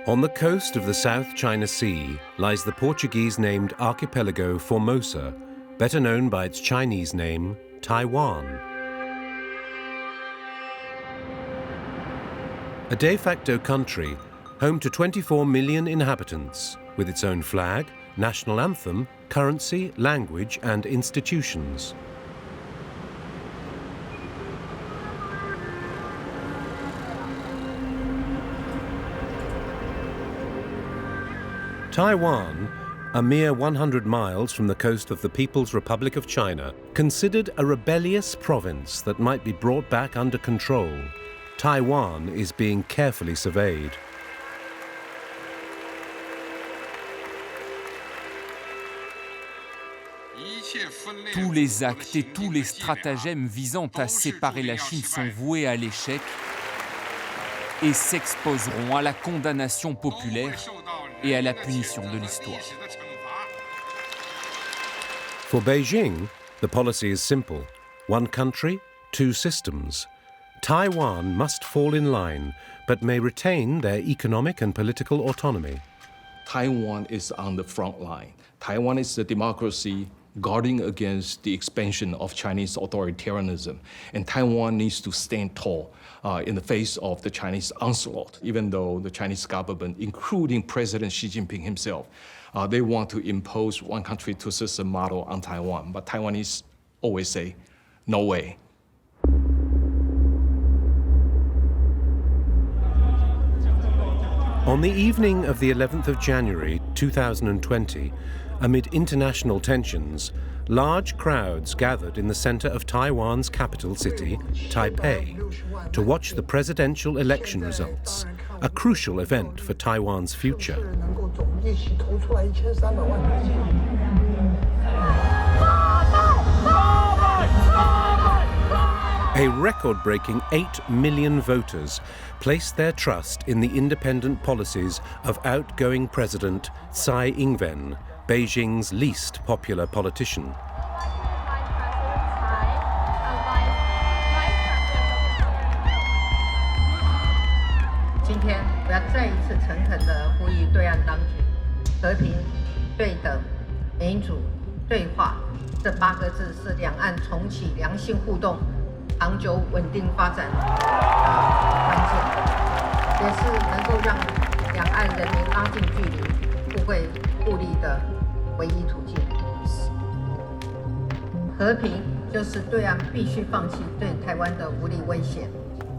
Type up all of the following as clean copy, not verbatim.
On the coast of the South China Sea lies the Portuguese-named archipelago Formosa, better known by its Chinese name, Taiwan. A de facto country, home to 24 million inhabitants, with its own flag, national anthem, currency, language, and institutions. Taiwan, a mere 100 miles from the coast of the People's Republic of China, considered a rebellious province that might be brought back under control, Taiwan is being carefully surveyed. Tous les actes et tous les stratagèmes visant à séparer la Chine sont voués à l'échec et s'exposeront à la condamnation populaire et à la punition de l'histoire. For Beijing, the policy is simple. One country, two systems. Taiwan must fall in line, but may retain their economic and political autonomy. Taiwan is on the front line. Taiwan is a democracy guarding against the expansion of Chinese authoritarianism. And Taiwan needs to stand tall in the face of the Chinese onslaught, even though the Chinese government, including President Xi Jinping himself, they want to impose one country, two system model on Taiwan. But Taiwanese always say, no way. On the evening of the 11th of January 2020, amid international tensions, large crowds gathered in the center of Taiwan's capital city, Taipei, to watch the presidential election results, a crucial event for Taiwan's future. A record-breaking 8 million voters placed their trust in the independent policies of outgoing President Tsai Ing-wen, Beijing's least popular politician.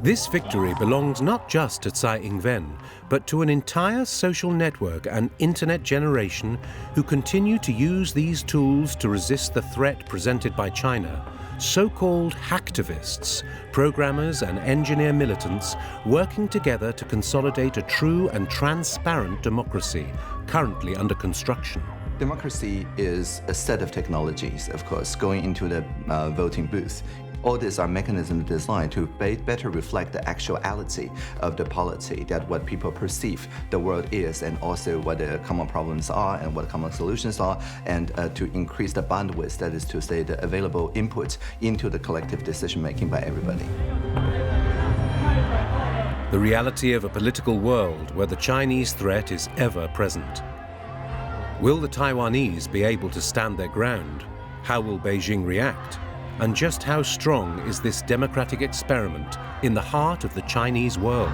This victory belongs not just to Tsai Ing-wen, but to an entire social network and internet generation who continue to use these tools to resist the threat presented by China. So-called hacktivists, programmers and engineer militants working together to consolidate a true and transparent democracy, currently under construction. Democracy is a set of technologies, of course, going into the voting booth. All these are mechanisms designed to better reflect the actuality of the polity, that what people perceive the world is, and also what the common problems are and what common solutions are, and to increase the bandwidth, that is to say the available input into the collective decision-making by everybody. The reality of a political world where the Chinese threat is ever present. Will the Taiwanese be able to stand their ground? How will Beijing react? And just how strong is this democratic experiment in the heart of the Chinese world?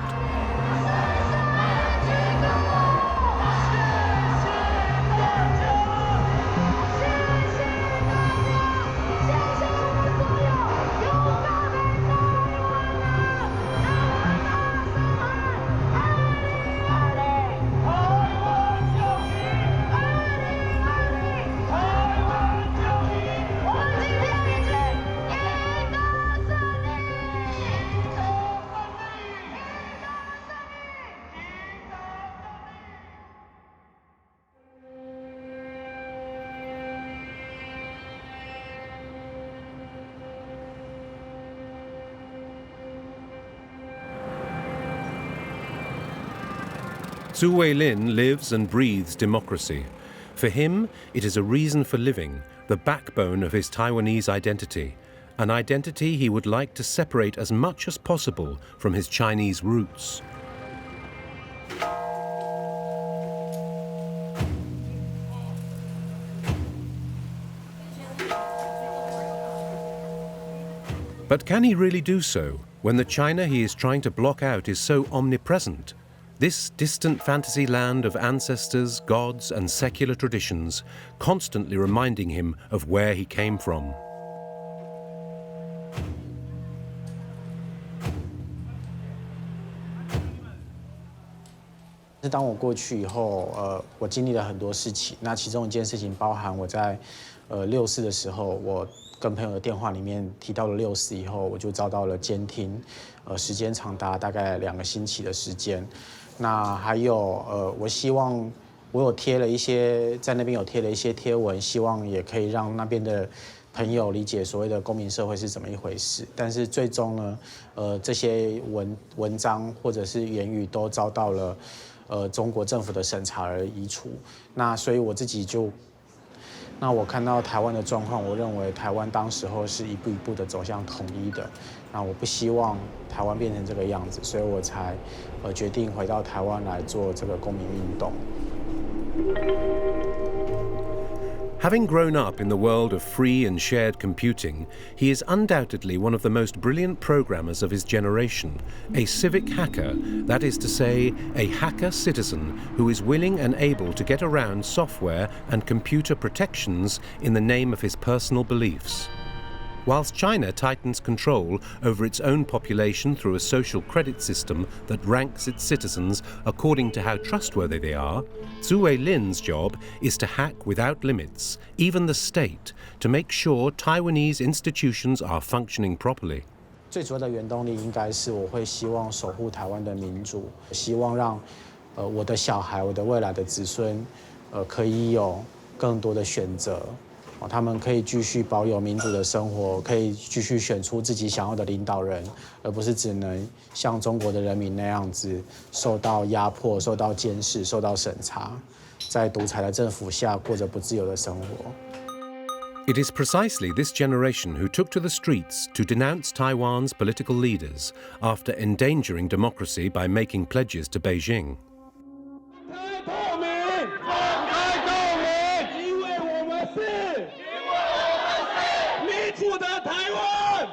Zhu Weilin lives and breathes democracy. For him, it is a reason for living, the backbone of his Taiwanese identity, an identity he would like to separate as much as possible from his Chinese roots. But can he really do so when the China he is trying to block out is so omnipresent? This distant fantasy land of ancestors, gods, and secular traditions, constantly reminding him of where he came from. 当我过去以后，我经历了很多事情。那其中一件事情包含我在6·4的时候，我跟朋友的电话里面提到了6·4以后，我就遭到了监听，时间长达大概2个星期的时间。那还有我希望我有贴了一些在那边有贴了一些贴文，希望也可以让那边的朋友理解所谓的公民社会是怎么一回事。但是最终呢，这些文章或者是言语都遭到了中国政府的审查而移除。那所以我自己就。 那我看到台湾的状况，我认为台湾当时候是一步一步的走向统一的。那我不希望台湾变成这个样子，所以我才决定回到台湾来做这个公民运动。 Having grown up in the world of free and shared computing, he is undoubtedly one of the most brilliant programmers of his generation, a civic hacker, that is to say, a hacker citizen who is willing and able to get around software and computer protections in the name of his personal beliefs. Whilst China tightens control over its own population through a social credit system that ranks its citizens according to how trustworthy they are, Zhu Weilin's job is to hack without limits, even the state, to make sure Taiwanese institutions are functioning properly. 最主要的原动力应该是我会希望守护台湾的民主，希望让我的小孩、我的未来的子孙，可以有更多的选择。 他们可以继续保有民主的生活，可以继续选出自己想要的领导人，而不是只能像中国的人民那样子受到压迫、受到监视、受到审查，在独裁的政府下过着不自由的生活。 It is precisely this generation who took to the streets to denounce Taiwan's political leaders after endangering democracy by making pledges to Beijing. 富的台湾。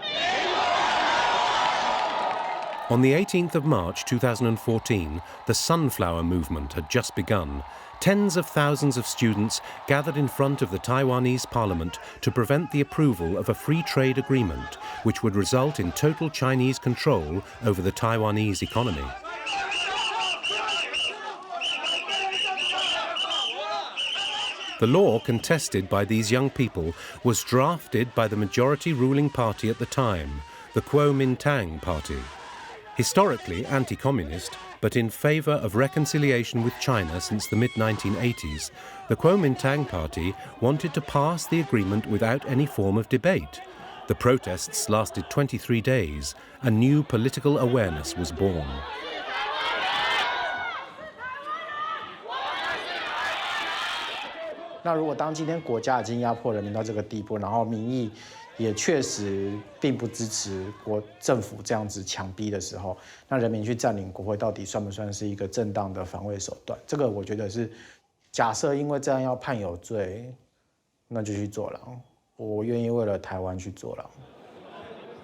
On the 18th of March 2014, the Sunflower Movement had just begun. Tens of thousands of students gathered in front of the Taiwanese parliament to prevent the approval of a free trade agreement, which would result in total Chinese control over the Taiwanese economy. The law contested by these young people was drafted by the majority ruling party at the time, the Kuomintang party. Historically anti-communist, but in favour of reconciliation with China since the mid-1980s, the Kuomintang party wanted to pass the agreement without any form of debate. The protests lasted 23 days. A new political awareness was born. 那如果当今天国家已经压迫人民到这个地步，然后民意也确实并不支持政府这样子强逼的时候，那人民去占领国会到底算不算是一个正当的防卫手段？这个我觉得是假设因为这样要判有罪，那就去坐牢。我愿意为了台湾去坐牢。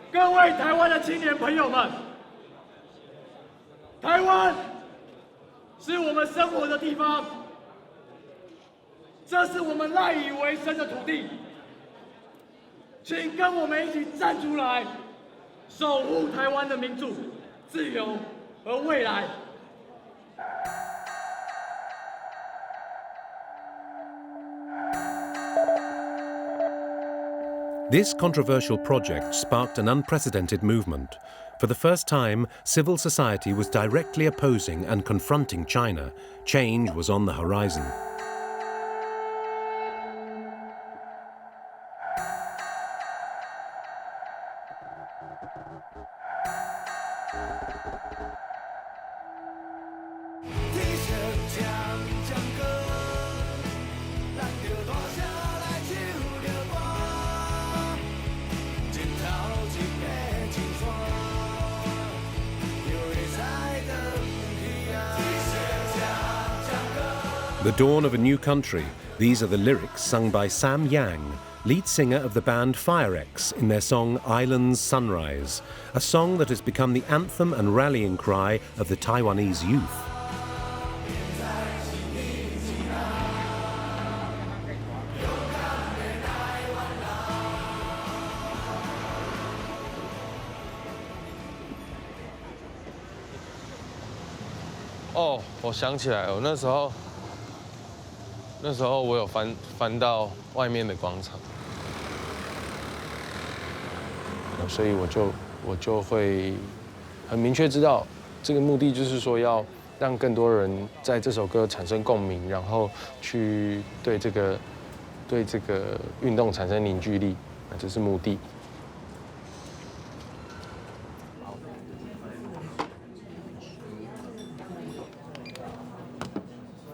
各位台湾的青年朋友们，台湾是我们生活的地方。 这是我们赖以为生的土地，请跟我们一起站出来，守护台湾的民主、自由和未来。 This controversial project sparked an unprecedented movement. For the first time, civil society was directly opposing and confronting China. Change was on the horizon. The dawn of a new country. These are the lyrics sung by Sam Yang, lead singer of the band Fire-X in their song Islands Sunrise, a song that has become the anthem and rallying cry of the Taiwanese youth.哦，我想起来了，那时候我有翻到外面的广场，所以我就会很明确知道，这个目的就是说要让更多人在这首歌产生共鸣，然后去对这个运动产生凝聚力，那这是目的。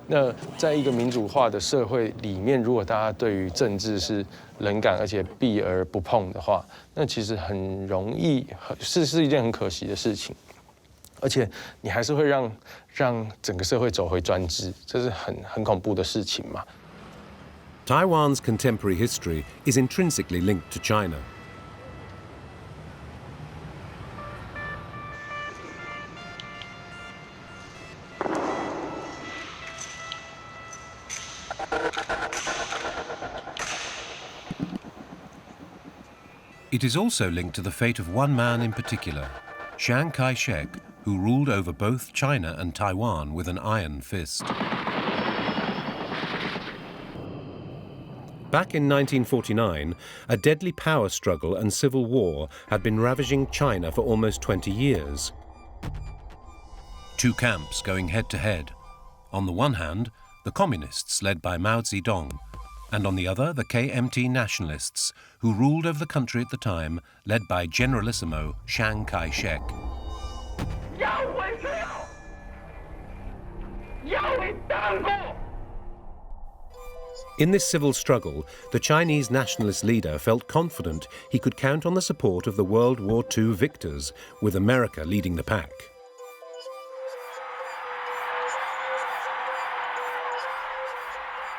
那在一个民主化的社会里面，如果大家对于政治是冷感而且避而不碰的话，那其实很容易是一件很可惜的事情，而且你还是会让整个社会走回专制，这是很恐怖的事情嘛。Taiwan's contemporary history is intrinsically linked to China. It is also linked to the fate of one man in particular, Chiang Kai-shek, who ruled over both China and Taiwan with an iron fist. Back in 1949, a deadly power struggle and civil war had been ravaging China for almost 20 years. Two camps going head-to-head. On the one hand, the communists led by Mao Zedong, and on the other, the KMT nationalists, who ruled over the country at the time, led by Generalissimo Chiang Kai-shek. In this civil struggle, the Chinese nationalist leader felt confident he could count on the support of the World War II victors, with America leading the pack.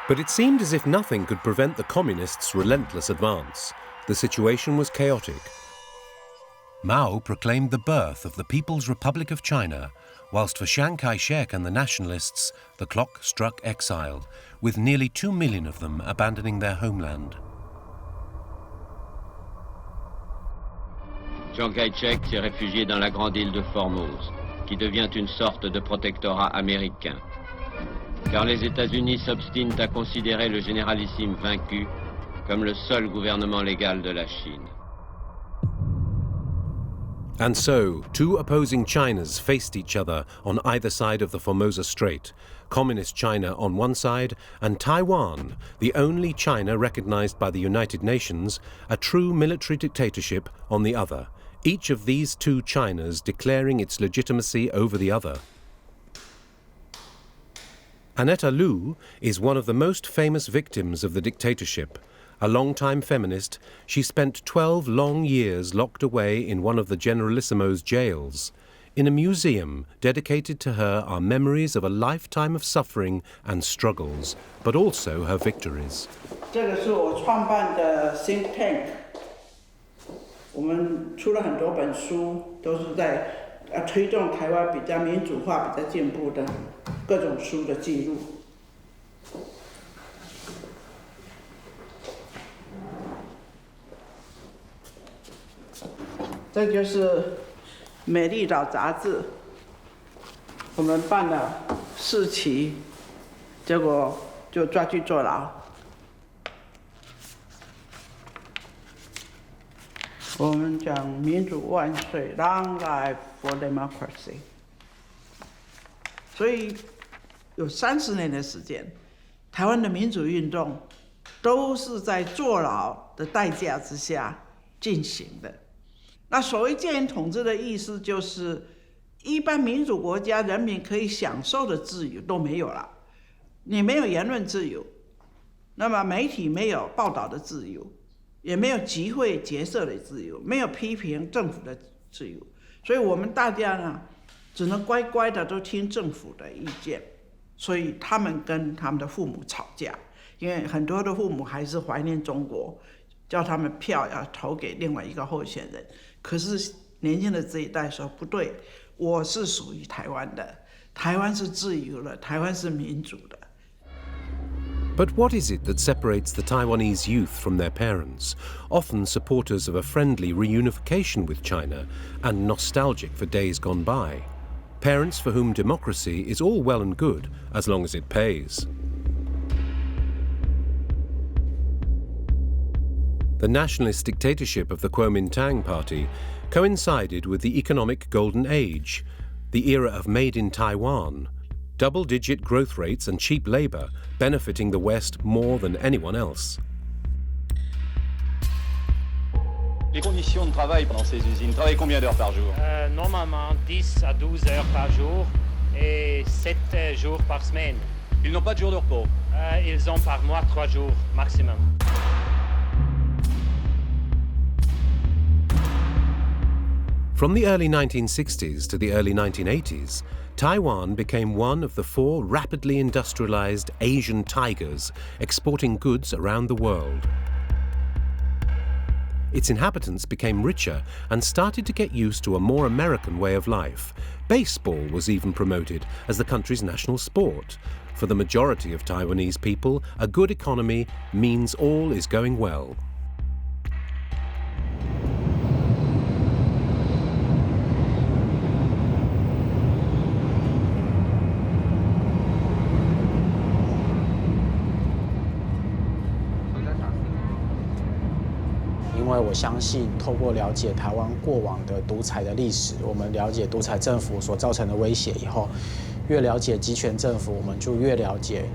But it seemed as if nothing could prevent the communists' relentless advance. The situation was chaotic. Mao proclaimed the birth of the People's Republic of China, whilst for Chiang Kai-shek and the nationalists, the clock struck exile, with nearly 2 million of them abandoning their homeland. Chiang Kai-shek s'est réfugié dans la grande île de Formose, qui devient une sorte de protectorat américain. Car les États-Unis s'obstinent à considérer le généralissime vaincu comme le seul gouvernement légal de la Chine. And so, two opposing Chinas faced each other on either side of the Formosa Strait, Communist China on one side, and Taiwan, the only China recognized by the United Nations, a true military dictatorship, on the other, each of these two Chinas declaring its legitimacy over the other. Annetta Lu is one of the most famous victims of the dictatorship. A long-time feminist, she spent 12 long years locked away in one of the Generalissimo's jails. In a museum dedicated to her are memories of a lifetime of suffering and struggles, but also her victories. 这个是我创办的 think tank， 我们出了很多本书，都是在推动台湾比较民主化、比较进步的各种书的记录。这就是《美丽岛》杂志，我们办了4期，结果就抓去坐牢。我们讲民主万岁 ，Long life for democracy。所以有30年的时间，台湾的民主运动都是在坐牢的代价之下进行的。那所谓戒严统治的意思，就是一般民主国家人民可以享受的自由都没有了，你没有言论自由，那么媒体没有报道的自由，也没有集会结社的自由，没有批评政府的自由，所以我们大家呢，只能乖乖的都听政府的意见。所以他们跟他们的父母吵架，因为很多的父母还是怀念中国，叫他们票要投给另外一个候选人。可是年轻的这一代说不对，我是属于台湾的，台湾是自由的，台湾是民主的。But what is it that separates the Taiwanese youth from their parents, often supporters of a friendly reunification with China and nostalgic for days gone by? Parents for whom democracy is all well and good as long as it pays. The nationalist dictatorship of the Kuomintang party coincided with the economic golden age, the era of made in Taiwan, double-digit growth rates and cheap labor benefiting the West more than anyone else. Les conditions de travail pendant ces usines, travaillent combien d'heures par jour? Normalement 10 à 12 heures par jour et 7 jours par semaine. Ils n'ont pas de jour de repos? Ils ont par mois 3 jours maximum. From the early 1960s to the early 1980s, Taiwan became one of the 4 rapidly industrialized Asian tigers exporting goods around the world. Its inhabitants became richer and started to get used to a more American way of life. Baseball was even promoted as the country's national sport. For the majority of Taiwanese people, a good economy means all is going well. 因为我相信，透过了解台湾过往的独裁的历史，我们了解独裁政府所造成的威胁以后，越了解集权政府，我们就越了解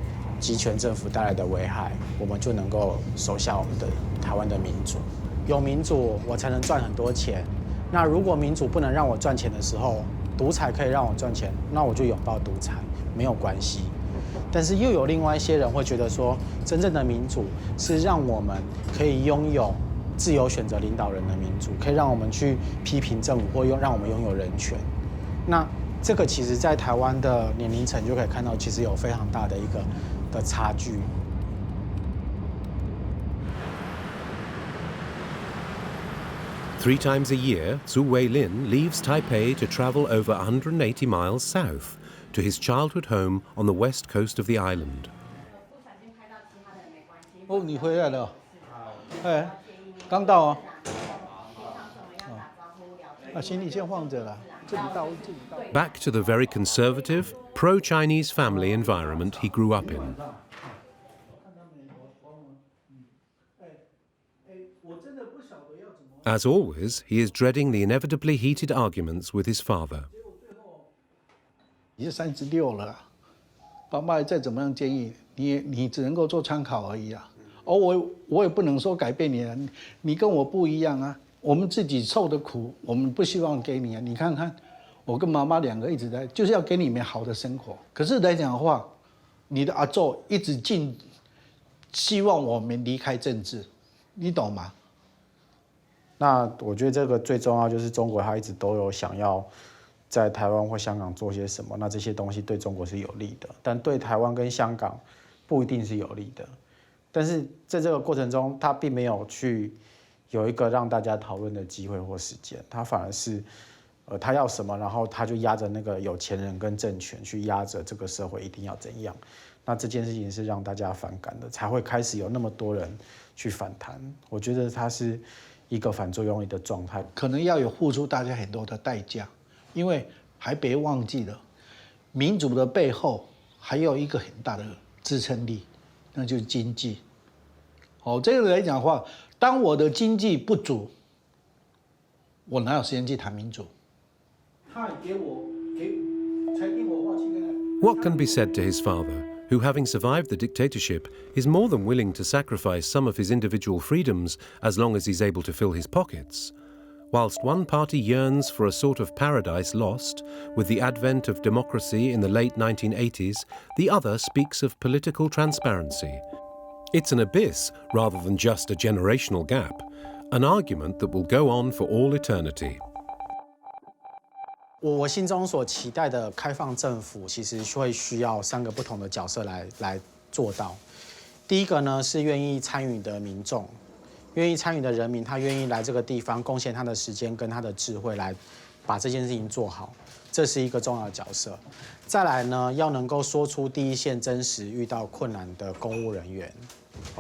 集权政府带来的危害，我们就能够守下我们的台湾的民主。有民主，我才能赚很多钱。那如果民主不能让我赚钱的时候，独裁可以让我赚钱，那我就拥抱独裁，没有关系。但是又有另外一些人会觉得说，真正的民主是让我们可以拥有 自由选择领导人的民主，可以让我们去批评政府，或让我们拥有人权。那这个其实，在台湾的年龄层就可以看到，其实有非常大的一个的差距。3 times a year, Zhu Weilin leaves Taipei to travel over 180 miles south to his childhood home on the west coast of the island. 哦，你回来了，哎。 刚到哦，行李先放着了，这里到，这里到。Back to the very conservative, pro-Chinese family environment he grew up in. As always, he is dreading the inevitably heated arguments with his father. 你是36了，爸爸再怎么样建议你只能够做参考而已啊。 我也不能说改变你啊，你跟我不一样啊，我们自己受的苦，我们不希望给你啊。你看看，我跟妈妈2个一直在，就是要给你们好的生活。可是来讲的话，你的阿祖一直希望我们离开政治，你懂吗？那我觉得这个最重要就是中国，它一直都有想要在台湾或香港做些什么，那这些东西对中国是有利的，但对台湾跟香港不一定是有利的。 但是在这个过程中，他并没有去有一个让大家讨论的机会或时间，他反而是，他要什么，然后他就压着那个有钱人跟政权去压着这个社会一定要怎样，那这件事情是让大家反感的，才会开始有那么多人去反弹。我觉得它是一个反作用力的状态，可能要有付出大家很多的代价，因为还别忘记了，民主的背后还有一个很大的支撑力。 那就是经济。哦，这个来讲的话，当我的经济不足，我哪有时间去谈民主？他给我才听我话去跟他。 What can be said to his father, who, having survived the dictatorship, is more than willing to sacrifice some of his individual freedoms as long as he's able to fill his pockets? Whilst one party yearns for a sort of paradise lost with the advent of democracy in the late 1980s, the other speaks of political transparency. It's an abyss rather than just a generational gap, an argument that will go on for all eternity. 我心中所期待的开放政府，其实会需要3个不同的角色来做到。第一个呢是愿意参与的民众。愿意参与的人民，他愿意来这个地方贡献他的时间跟他的智慧来把这件事情做好，这是一个重要的角色。再来呢，要能够说出第一线真实遇到困难的公务人员。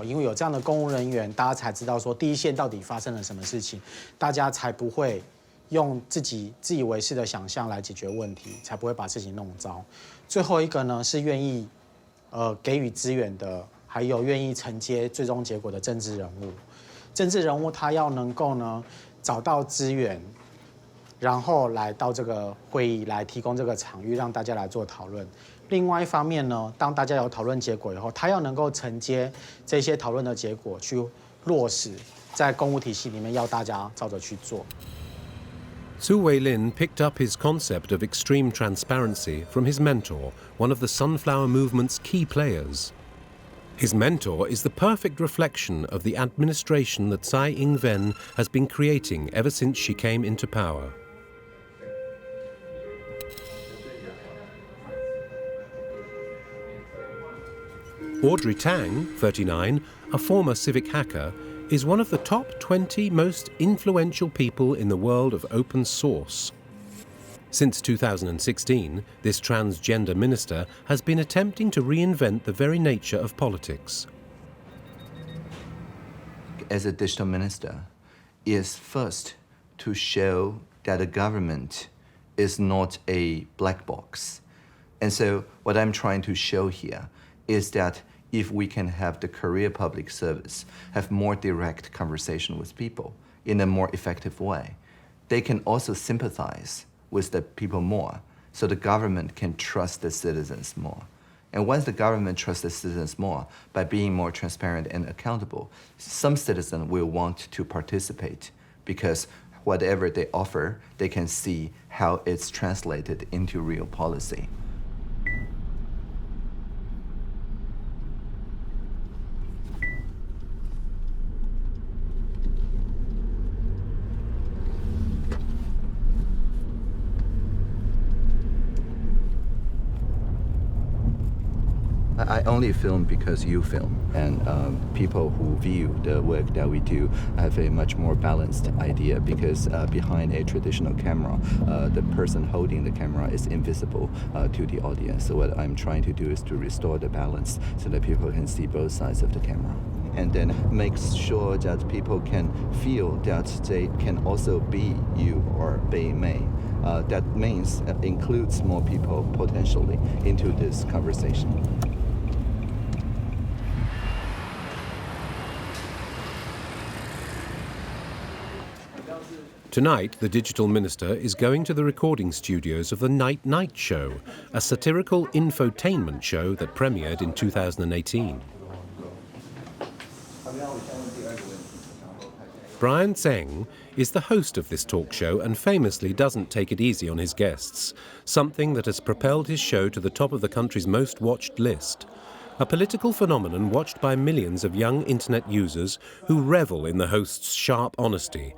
因为有这样的公务人员，大家才知道说第一线到底发生了什么事情，大家才不会用自以为是的想象来解决问题，才不会把事情弄糟。最后一个呢，是愿意给予资源的，还有愿意承接最终结果的政治人物。政治人物他要能够呢找到资源，然后来到这个会议来提供这个场域，让大家来做讨论。另外一方面呢，当大家有讨论结果以后，他要能够承接这些讨论的结果，去落实在公务体系里面，要大家照着去做。Su Weilin picked up his concept of extreme transparency from his mentor, one of the Sunflower Movement's key players. His mentor is the perfect reflection of the administration that Tsai Ing-wen has been creating ever since she came into power. Audrey Tang, 39, a former civic hacker, is one of the top 20 most influential people in the world of open source. Since 2016, this transgender minister has been attempting to reinvent the very nature of politics. As a digital minister, is first to show that the government is not a black box. And so what I'm trying to show here is that if we can have the career public service have more direct conversation with people in a more effective way, they can also sympathize with the people more, so the government can trust the citizens more. And once the government trusts the citizens more, by being more transparent and accountable, some citizens will want to participate because whatever they offer, they can see how it's translated into real policy. I only film because you film, and people who view the work that we do have a much more balanced idea because behind a traditional camera, the person holding the camera is invisible to the audience. So what I'm trying to do is to restore the balance so that people can see both sides of the camera. And then make sure that people can feel that they can also be you or be me. That means includes more people potentially into this conversation. Tonight, the digital minister is going to the recording studios of the Night Night Show, a satirical infotainment show that premiered in 2018. Brian Tseng is the host of this talk show and famously doesn't take it easy on his guests, something that has propelled his show to the top of the country's most watched list. A political phenomenon watched by millions of young internet users who revel in the host's sharp honesty.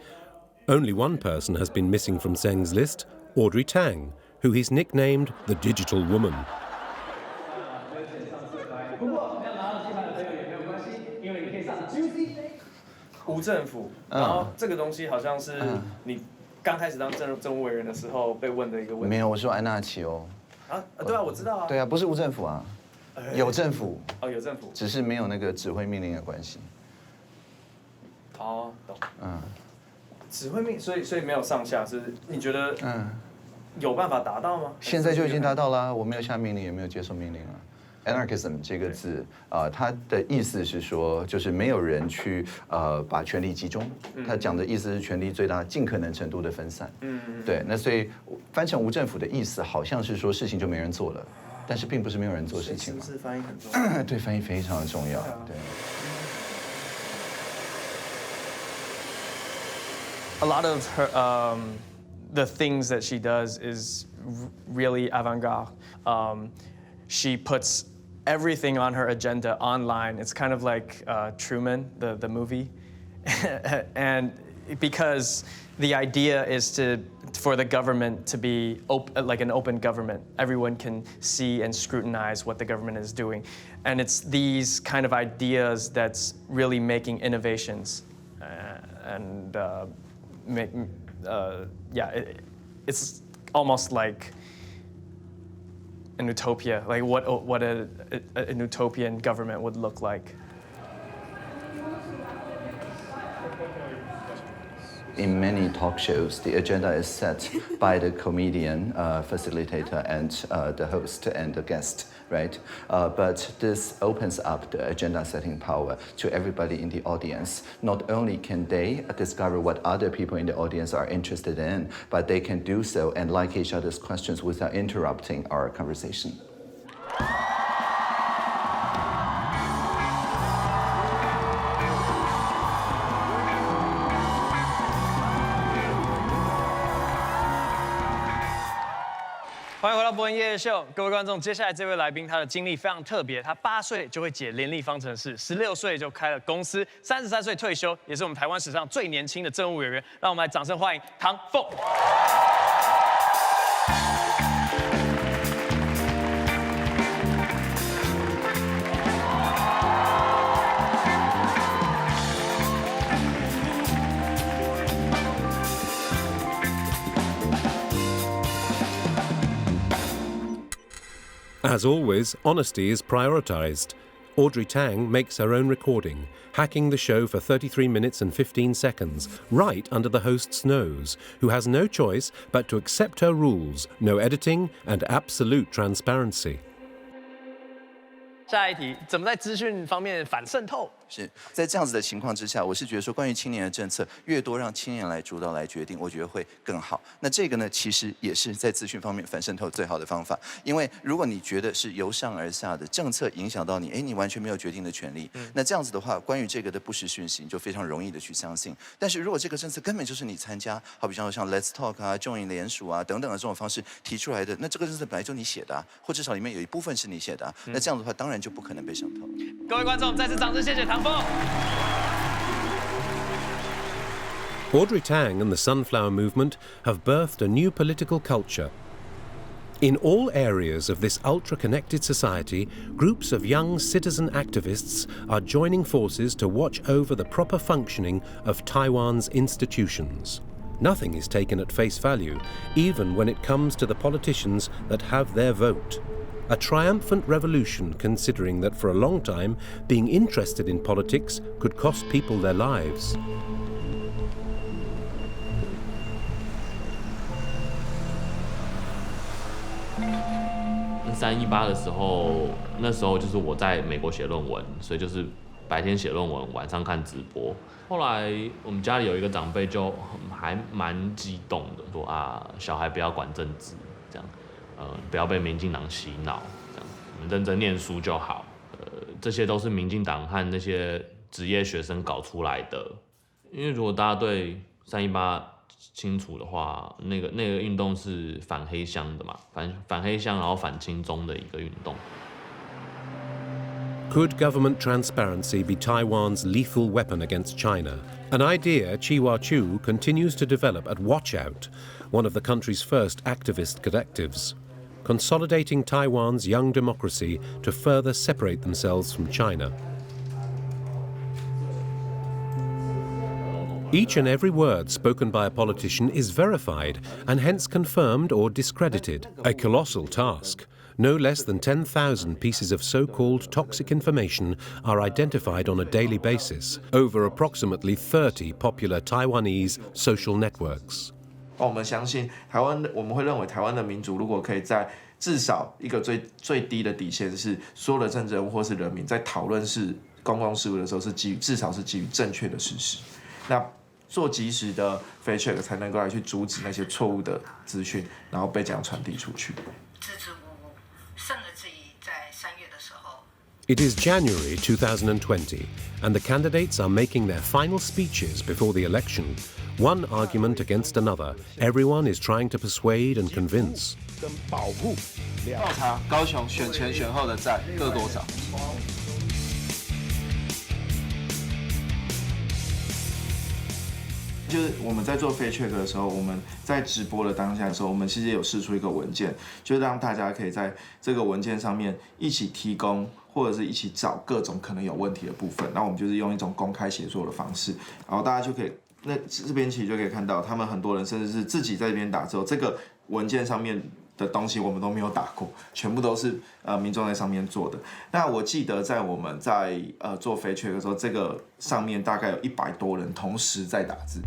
Only one person has been missing from Tseng's list, Audrey Tang, who he's nicknamed the Digital Woman. 无政府，然后这个东西好像是你刚开始当政务委员的时候被问的一个问题。没有，我说安纳奇哦。啊，对啊，我知道啊。对啊，不是无政府啊，有政府。哦，有政府，只是没有那个指挥命令的关系。哦，懂。指挥命，所以没有上下，是你觉得有办法达到吗？现在就已经达到了，我没有下命令，也没有接受命令啊。Anarchism 这个字，它的意思是说，就是没有人去把权力集中。他讲的意思是权力最大尽可能程度的分散。对，那所以翻成无政府的意思，好像是说事情就没人做了，但是并不是没有人做事情嘛。是不是翻译很重要？对，翻译非常的重要。对。A lot of her, the things that she does is really avant-garde. She puts everything on her agenda online. It's kind of like Truman, the movie. And because the idea is for the government to be like an open government. Everyone can see and scrutinize what the government is doing. And it's these kind of ideas that's really making innovations. and it's almost like an utopia, like what an utopian government would look like. In many talk shows, the agenda is set by the comedian, facilitator, and the host and the guest, right? But this opens up the agenda setting power to everybody in the audience. Not only can they discover what other people in the audience are interested in, but they can do so and like each other's questions without interrupting our conversation. 欢迎回到博文夜夜秀，各位观众，接下来这位来宾他的经历非常特别，他8岁就会解联立方程式，16岁就开了公司，33岁退休，也是我们台湾史上最年轻的政务委员。让我们来掌声欢迎唐凤。As always, honesty is prioritized. Audrey Tang makes her own recording, hacking the show for 33 minutes and 15 seconds, right under the host's nose, who has no choice but to accept her rules, no editing and absolute transparency. 下一题，怎么在资讯方面反渗透？是在这样子的情况之下，我是觉得说，关于青年的政策，越多让青年来主导来决定，我觉得会更好。那这个呢，其实也是在资讯方面反渗透最好的方法。因为如果你觉得是由上而下的政策影响到你，你完全没有决定的权利，那这样子的话，关于这个的不实讯息，你就非常容易的去相信。但是如果这个政策根本就是你参加，好比像Let's Talk 啊、众议联署啊等等的这种方式提出来的，那这个政策本来就你写的啊，或至少里面有一部分是你写的啊，那这样的话，当然就不可能被渗透。各位观众，再次掌声谢谢唐凤。 Audrey Tang and the Sunflower Movement have birthed a new political culture. In all areas of this ultra-connected society, groups of young citizen activists are joining forces to watch over the proper functioning of Taiwan's institutions. Nothing is taken at face value, even when it comes to the politicians that have their vote. A triumphant revolution, considering that for a long time, being interested in politics could cost people their lives. 318的时候，那时候就是我在美国写论文，所以就是白天写论文，晚上看直播。后来我们家里有一个长辈就还蛮激动的，说啊，小孩不要管政治，这样，不要被民进党洗脑，这样，我们认真念书就好。这些都是民进党和那些职业学生搞出来的。因为如果大家对318清楚的话，那个运动是反黑箱的嘛，反黑箱，然后反亲中的一个运动。Could government transparency be Taiwan's lethal weapon against China? An idea Chi-Hua Chu continues to develop at Watchout, one of the country's first activist collectives, consolidating Taiwan's young democracy to further separate themselves from China. Each and every word spoken by a politician is verified and hence confirmed or discredited. A colossal task. No less than 10,000 pieces of so-called toxic information are identified on a daily basis over approximately 30 popular Taiwanese social networks. 我们相信台湾，我们会认为台湾的民主如果可以在至少一个最低的底线是所有的政治人物或是人民在讨论公共事务的时候是至少是基于正确的事实。那做及时的 fact check 才能够来去阻止那些错误的资讯，然后被这样传递出去。It is January 2020, and the candidates are making their final speeches before the election. One argument against another. Everyone is trying to persuade and convince. 调查高雄选前选后的债各多少？就是我们在做 fact check 的时候，我们在直播的当下的时候，我们其实有释出一个文件，就是让大家可以在这个文件上面一起提供或者是一起找各种可能有问题的部分。那我们就是用一种公开协作的方式，然后大家就可以，那这边其实就可以看到，他们很多人甚至是自己在这边打之后，这个文件上面的东西我们都没有打过，全部都是民众在上面做的。那我记得在我们在做飞缺的时候，这个上面大概有100多人同时在打字。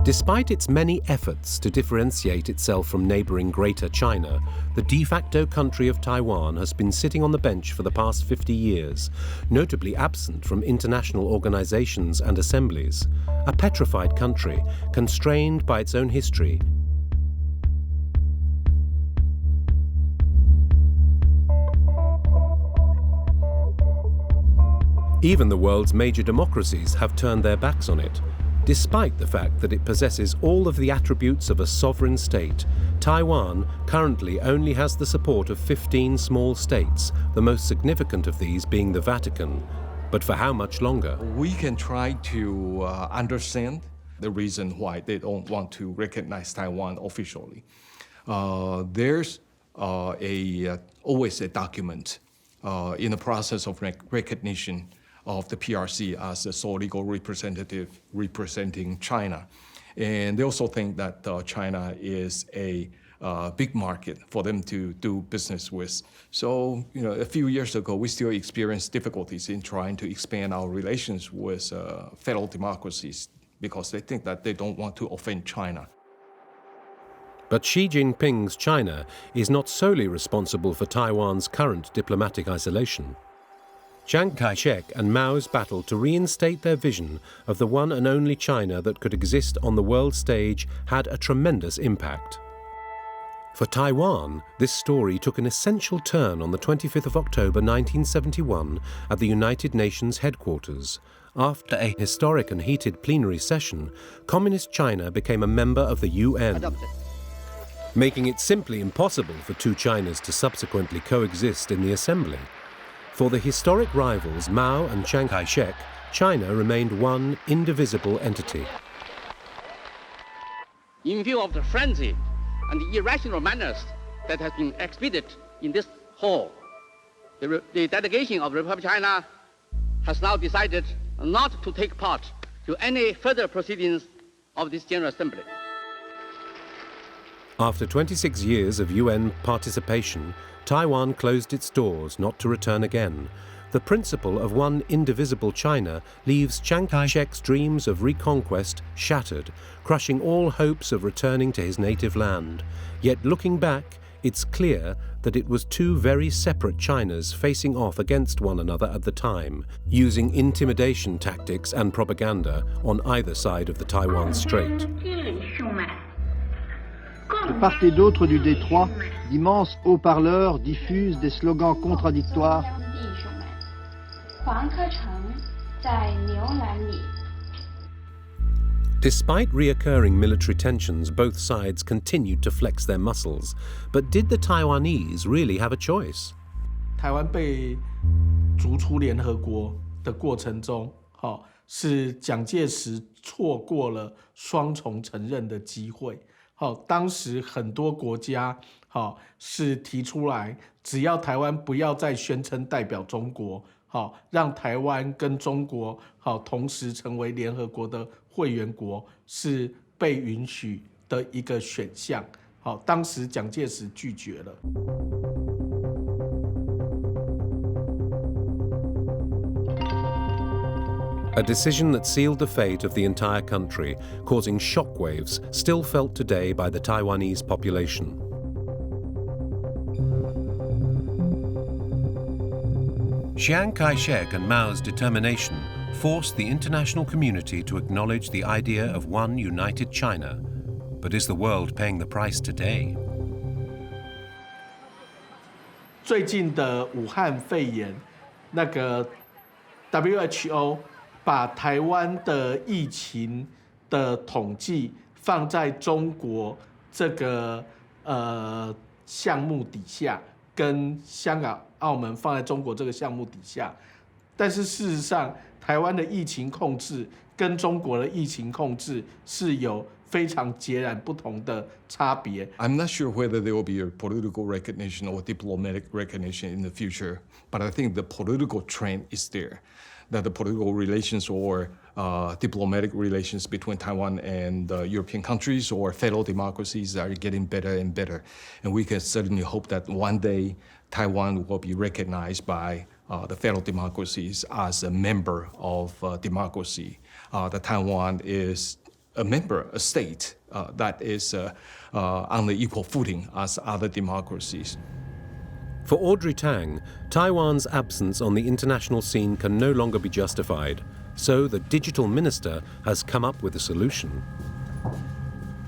Despite its many efforts to differentiate itself from neighboring Greater China, the de facto country of Taiwan has been sitting on the bench for the past 50 years, notably absent from international organizations and assemblies, a petrified country constrained by its own history. Even the world's major democracies have turned their backs on it. Despite the fact that it possesses all of the attributes of a sovereign state, Taiwan currently only has the support of 15 small states, the most significant of these being the Vatican. But for how much longer? We can try to understand the reason why they don't want to recognize Taiwan officially. There's always a document in the process of recognition of the PRC as a sole legal representative representing China. And they also think that China is a big market for them to do business with. So, a few years ago, we still experienced difficulties in trying to expand our relations with fellow democracies because they think that they don't want to offend China. But Xi Jinping's China is not solely responsible for Taiwan's current diplomatic isolation. Chiang Kai-shek and Mao's battle to reinstate their vision of the one and only China that could exist on the world stage had a tremendous impact. For Taiwan, this story took an essential turn on the 25th of October 1971 at the United Nations headquarters. After a historic and heated plenary session, Communist China became a member of the UN, making it simply impossible for two Chinas to subsequently coexist in the assembly. For the historic rivals Mao and Chiang Kai-shek, China remained one indivisible entity. In view of the frenzy and the irrational manners that has been exhibited in this hall, the delegation of the Republic of China has now decided not to take part to any further proceedings of this General Assembly. After 26 years of UN participation, Taiwan closed its doors not to return again. The principle of one indivisible China leaves Chiang Kai-shek's dreams of reconquest shattered, crushing all hopes of returning to his native land. Yet looking back, it's clear that it was two very separate Chinas facing off against one another at the time, using intimidation tactics and propaganda on either side of the Taiwan Strait. De part et d'autre du détroit, d'immenses haut-parleurs diffusent des slogans contradictoires. Despite reoccurring military tensions, both sides continued to flex their muscles. But did the Taiwanese really have a choice? 台湾被逐出联合国的过程中，是蒋介石错过了双重承认的机会。当时很多国家是提出来，只要台湾不要再宣称代表中国，让台湾跟中国同时成为联合国的会员国是被允许的一个选项。当时蒋介石拒绝了。A decision that sealed the fate of the entire country, causing shockwaves still felt today by the Taiwanese population. Chiang Kai-shek and Mao's determination forced the international community to acknowledge the idea of one united China. But is the world paying the price today? 最近的武汉肺炎，那个 WHO 把台湾的疫情的统计放在中国这个项目底下，跟香港、澳门放在中国这个项目底下，但是事实上，台湾的疫情控制跟中国的疫情控制是有非常截然不同的差别。I'm not sure whether there will be a political recognition or diplomatic recognition in the future, but I think the political trend is there, that the political relations or diplomatic relations between Taiwan and European countries or fellow democracies are getting better and better. And we can certainly hope that one day Taiwan will be recognized by the fellow democracies as a member of democracy. That Taiwan is a member, a state that is on the equal footing as other democracies. For Audrey Tang, Taiwan's absence on the international scene can no longer be justified, so the digital minister has come up with a solution.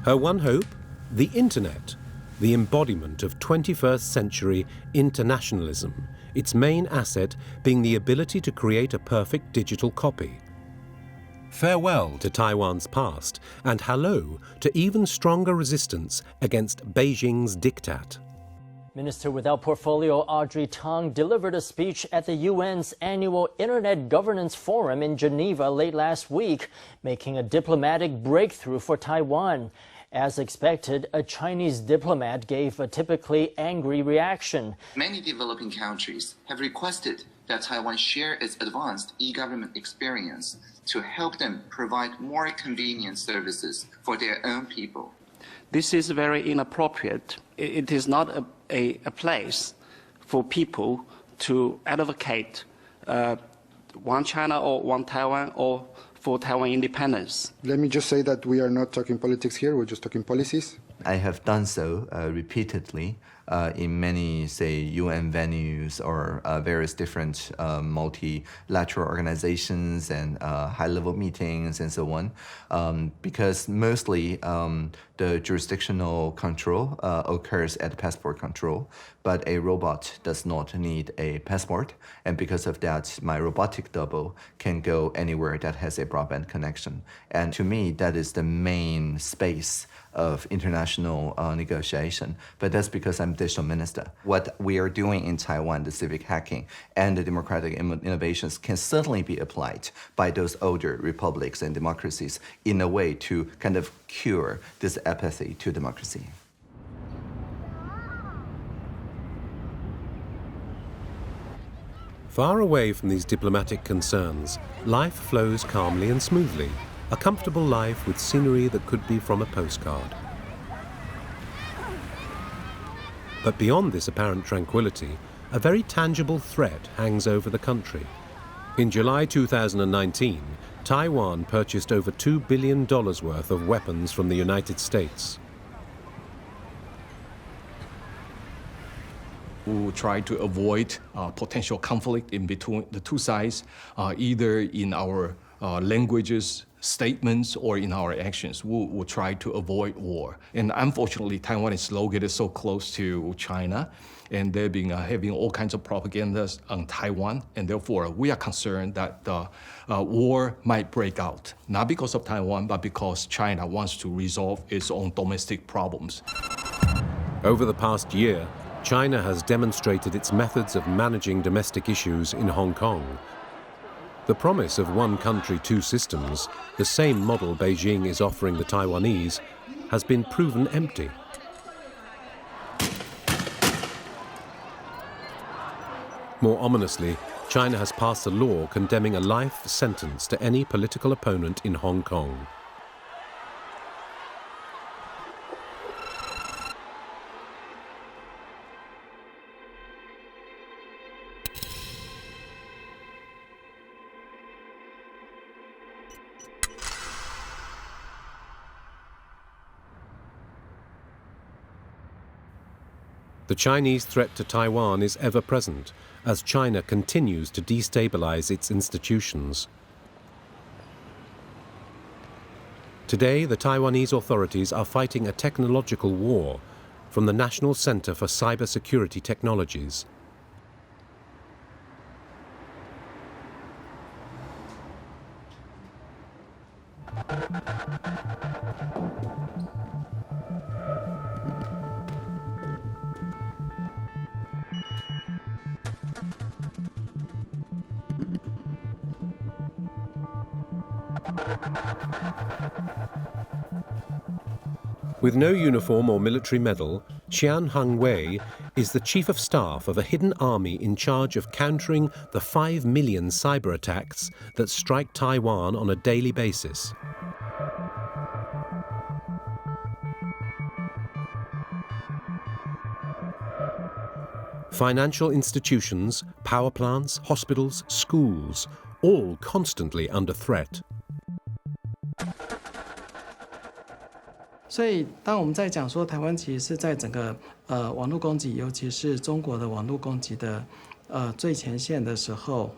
Her one hope? The internet, the embodiment of 21st century internationalism, its main asset being the ability to create a perfect digital copy. Farewell to Taiwan's past, and hello to even stronger resistance against Beijing's diktat. Minister without portfolio Audrey Tang delivered a speech at the UN's annual Internet Governance Forum in Geneva late last week, making a diplomatic breakthrough for Taiwan. As expected, a Chinese diplomat gave a typically angry reaction. Many developing countries have requested that Taiwan share its advanced e-government experience to help them provide more convenient services for their own people. This is very inappropriate. It is not a place for people to advocate one China or one Taiwan or for Taiwan independence. Let me just say that we are not talking politics here, we're just talking policies. I have done so repeatedly in many, say, UN venues or various different multilateral organizations and high-level meetings and so on, because mostly the jurisdictional control occurs at passport control, but a robot does not need a passport, and because of that, my robotic double can go anywhere that has a broadband connection. And to me, that is the main space of international negotiation, but that's because I'm digital minister. What we are doing in Taiwan, the civic hacking and the democratic innovations can certainly be applied by those older republics and democracies in a way to kind of cure this apathy to democracy. Far away from these diplomatic concerns, life flows calmly and smoothly, a comfortable life with scenery that could be from a postcard. But beyond this apparent tranquility, a very tangible threat hangs over the country. In July 2019, Taiwan purchased over $2 billion worth of weapons from the United States. We will try to avoid potential conflict in between the two sides, either in our languages, statements, or in our actions. We will try to avoid war. And unfortunately, Taiwan is located so close to China, and they've been having all kinds of propagandas on Taiwan, and therefore we are concerned that war might break out, not because of Taiwan, but because China wants to resolve its own domestic problems. Over the past year, China has demonstrated its methods of managing domestic issues in Hong Kong. The promise of one country, two systems, the same model Beijing is offering the Taiwanese, has been proven empty. More ominously, China has passed a law condemning a life sentence to any political opponent in Hong Kong. The Chinese threat to Taiwan is ever present as China continues to destabilize its institutions. Today, the Taiwanese authorities are fighting a technological war from the National Center for Cybersecurity Technologies. With no uniform or military medal, Qian Hengwei is the chief of staff of a hidden army in charge of countering the 5 million cyber attacks that strike Taiwan on a daily basis. Financial institutions, power plants, hospitals, schools, all constantly under threat. 所以，当我们在讲说台湾其实是在整个网络攻击，尤其是中国的网络攻击的最前线的时候，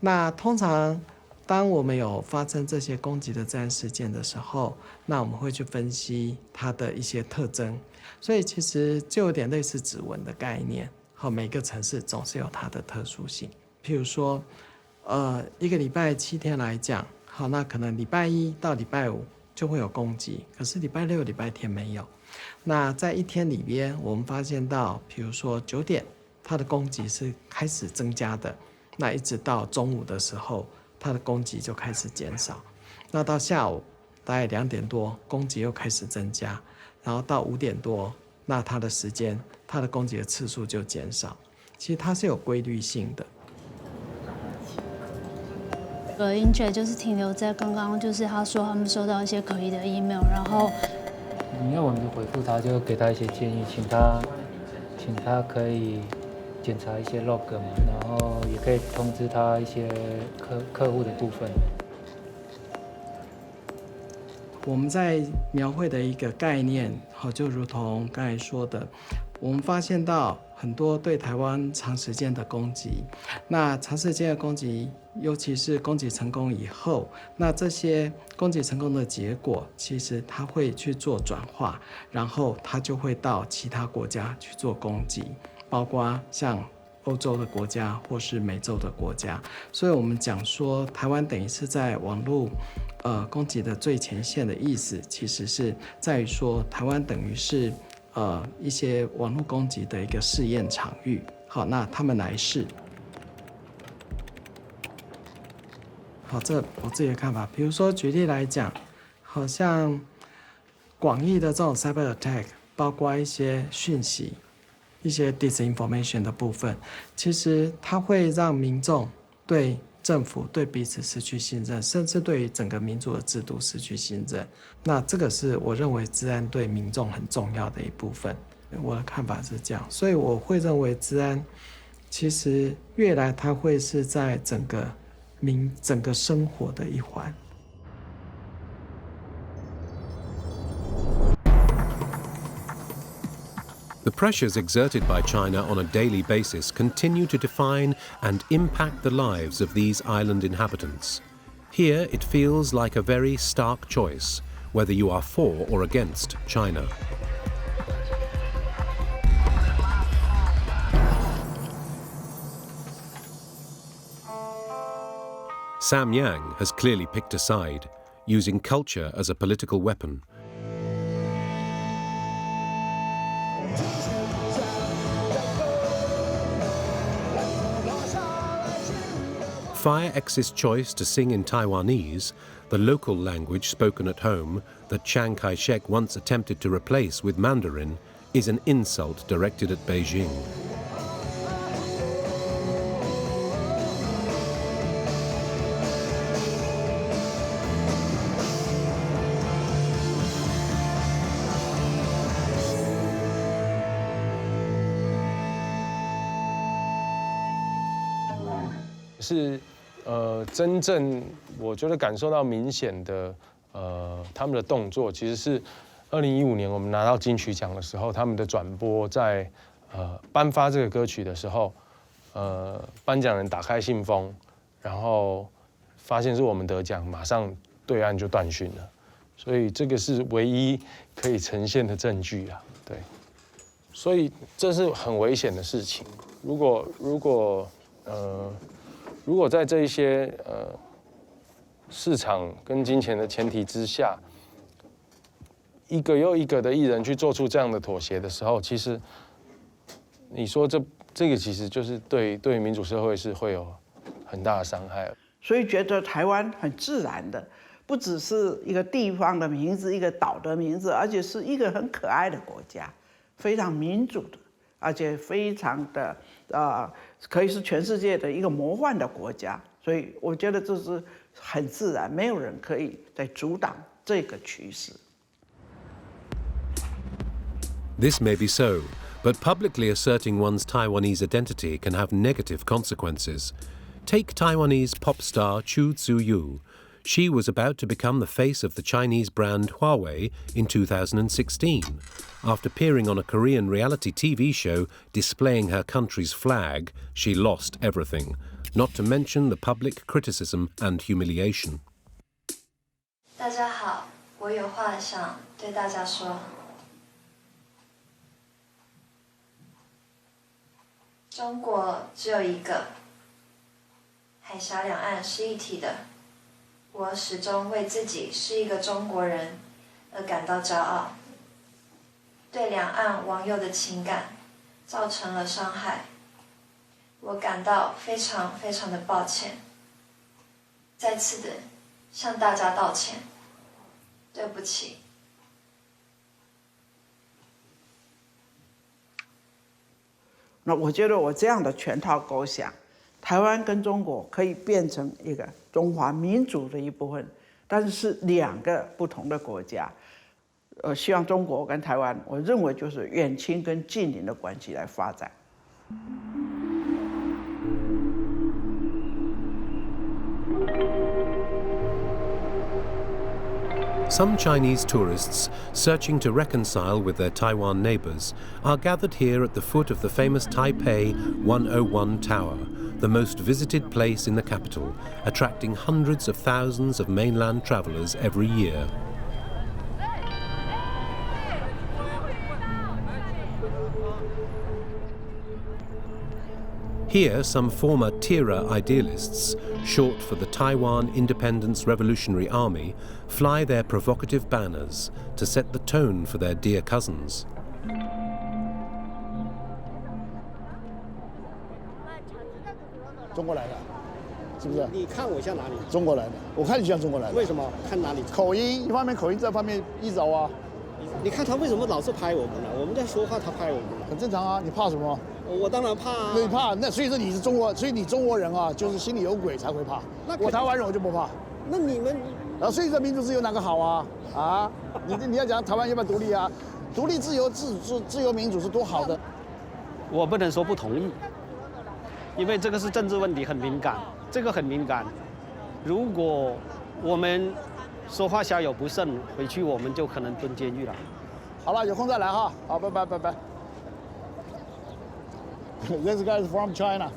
那通常当我们有发生这些攻击的治安事件的时候，那我们会去分析它的一些特征。所以其实就有点类似指纹的概念，好，每个城市总是有它的特殊性。譬如说，一个礼拜7天来讲，好，那可能礼拜1到礼拜5。就会有攻击，可是礼拜6、礼拜天没有。那在一天里边，我们发现到，比如说9点，它的攻击是开始增加的，那一直到中午的时候，它的攻击就开始减少。那到下午大概2点多，攻击又开始增加，然后到5点多，那它的时间，它的攻击的次数就减少。其实它是有规律性的。英姐就是停留在刚刚，就是他说他们收到一些可疑的 email， 然后你要我们回复他，就给他一些建议，请他可以检查一些 log 嘛，然后也可以通知他一些客户的部分。我们在描绘的一个概念，好，就如同刚才说的，我们发现到很多对台湾长时间的攻击，那长时间的攻击，尤其是攻击成功以后，那这些攻击成功的结果，其实它会去做转化，然后它就会到其他国家去做攻击，包括像欧洲的国家或是美洲的国家。所以我们讲说，台湾等于是在网络攻击的最前线的意思，其实是在于说，台湾等于是一些网络攻击的一个试验场域。好，那他们来试。好，这我自己的看法。比如说举例来讲，好像广义的这种 cyber attack， 包括一些讯息、一些 disinformation 的部分，其实它会让民众对政府、对彼此失去信任，甚至对于整个民主的制度失去信任。那这个是我认为治安对民众很重要的一部分。我的看法是这样，所以我会认为治安其实越来它会是在整个生活的一环。The pressures exerted by China on a daily basis continue to define and impact the lives of these island inhabitants. Here it feels like a very stark choice, whether you are for or against China. Sam Yang has clearly picked a side, using culture as a political weapon. Fire X's choice to sing in Taiwanese, the local language spoken at home that Chiang Kai-shek once attempted to replace with Mandarin, is an insult directed at Beijing.是真正我觉得感受到明显的他们的动作，其实是2015年我们拿到金曲奖的时候，他们的转播在颁发这个歌曲的时候，颁奖人打开信封，然后发现是我们得奖，马上对岸就断讯了，所以这个是唯一可以呈现的证据啊，对，所以这是很危险的事情。如果在这一些市场跟金钱的前提之下，一个又一个的艺人去做出这样的妥协的时候，其实你说这个其实就是对民主社会是会有很大的伤害。所以觉得台湾很自然的不只是一个地方的名字，一个岛的名字，而且是一个很可爱的国家，非常民主的，而且非常的可以是全世界的一个魔幻的国家。所以我觉得这是很自然，没有人可以再阻挡这个趋势。This may be so, but publicly asserting one's Taiwanese identity can have negative consequences. Take Taiwanese pop star Chu Tzu-yu. She was about to become the face of the Chinese brand Huawei in 2016. After appearing on a Korean reality TV show displaying her country's flag, she lost everything, not to mention the public criticism and humiliation. 大家好，我有话想对大家说。中国只有一个，海峡两岸是一体的。我始终为自己是一个中国人而感到骄傲。对两岸网友的情感造成了伤害，我感到非常非常的抱歉。再次的向大家道歉，对不起。那我觉得我这样的全套构想，台湾跟中国可以变成一个中华民族的一部分，但是是两个不同的国家。希望中国跟台湾，我认为就是远亲跟近邻的关系来发展。Some Chinese tourists searching to reconcile with their Taiwan neighbours are gathered here at the foot of the famous Taipei 101 Tower, the most visited place in the capital, attracting hundreds of thousands of mainland travellers every year. Here, some former Tira idealists, short for the Taiwan Independence Revolutionary Army, fly their provocative banners to set the tone for their dear cousins. 中国来的，是不是？你看我像哪里？中国来的，我看你像中国来的。为什么？看哪里？口音，一方面口音，这方面一招啊。你看他为什么老是拍我们呢？我们在说话，他拍我们，很正常啊。你怕什么？我当然怕啊。那你怕？那所以说你是中国，所以你中国人啊，就是心里有鬼才会怕。那我台湾人我就不怕。那你们，所以这民主自由哪个好啊？啊，你要讲台湾要不要独立啊？独立、自由、自由、民主是多好的。我不能说不同意，因为这个是政治问题，很敏感，这个很敏感。如果我们说话下有不慎，回去我们就可能蹲监狱了。好了，有空再来哈。好，拜拜拜拜。This guy is from China.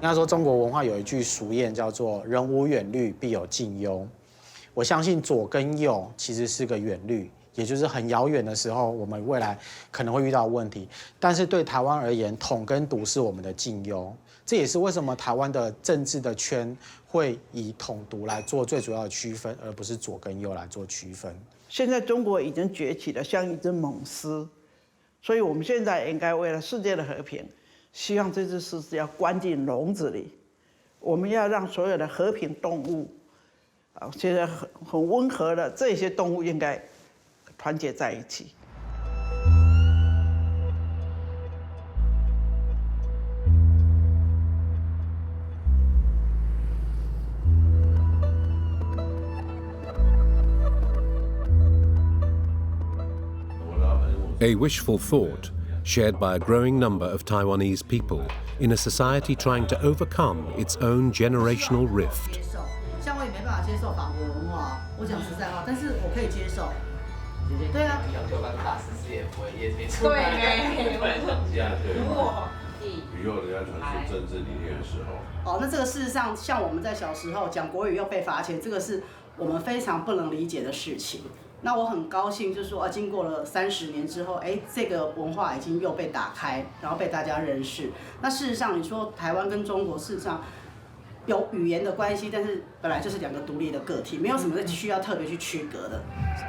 应该说，中国文化有一句俗谚叫做"人无远虑，必有近忧"。我相信左跟右其实是个远虑，也就是很遥远的时候，我们未来可能会遇到问题。但是对台湾而言，统跟独是我们的近忧。这也是为什么台湾的政治的圈会以统独来做最主要的区分，而不是左跟右来做区分。现在中国已经崛起了，像一只猛狮，所以我们现在应该为了世界的和平，希望这只狮子要关进笼子里。我们要让所有的和平动物，现在很温和的这些动物应该团结在一起。A wishful thought shared by a growing number of Taiwanese people in a society trying to overcome its own generational rift. 像我也没办法接受法国文化，我讲实在话，但是我可以接受。对啊。大师师也不会也没错。对，不能吵架。对。以后人家传述政治理念的时候。那这个事实上，像我们在小时候讲国语又被罚钱，这个是我们非常不能理解的事情。那我很高兴，就是说经过了30年之后，这个文化已经又被打开，然后被大家认识。那事实上，你说台湾跟中国事实上有语言的关系，但是本来就是两个独立的个体，没有什么需要特别去区隔的。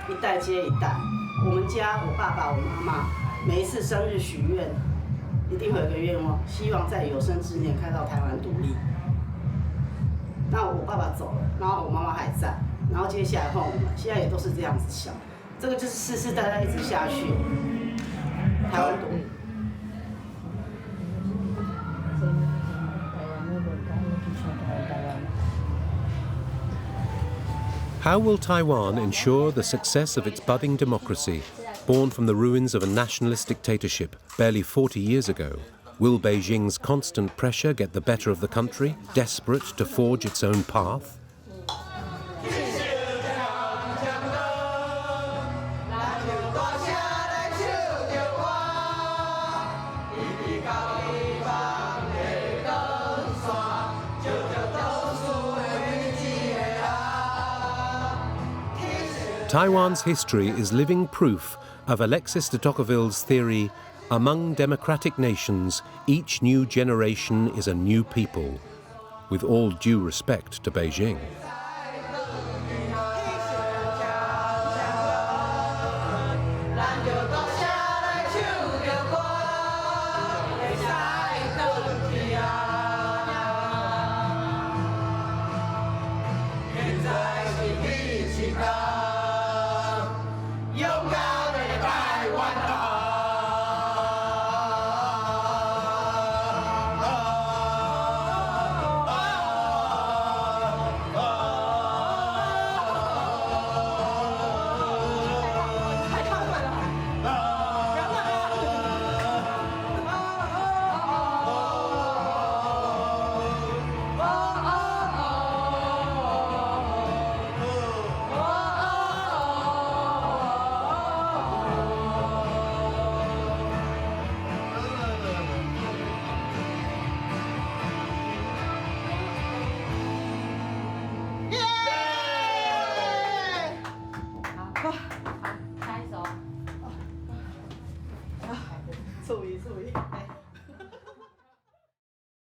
一代接一代，我们家我爸爸我妈妈每一次生日许愿，一定会有一个愿望，希望在有生之年看到台湾独立。那我爸爸走了，然后我妈妈还在，然后接下来换我们，现在也都是这样子想，这个就是世世代代一直下去。台湾独立。How will Taiwan ensure the success of its budding democracy, born from the ruins of a nationalist dictatorship barely 40 years ago? Will Beijing's constant pressure get the better of the country, desperate to forge its own path? Taiwan's history is living proof of Alexis de Tocqueville's theory, among democratic nations, each new generation is a new people, with all due respect to Beijing.注意注意。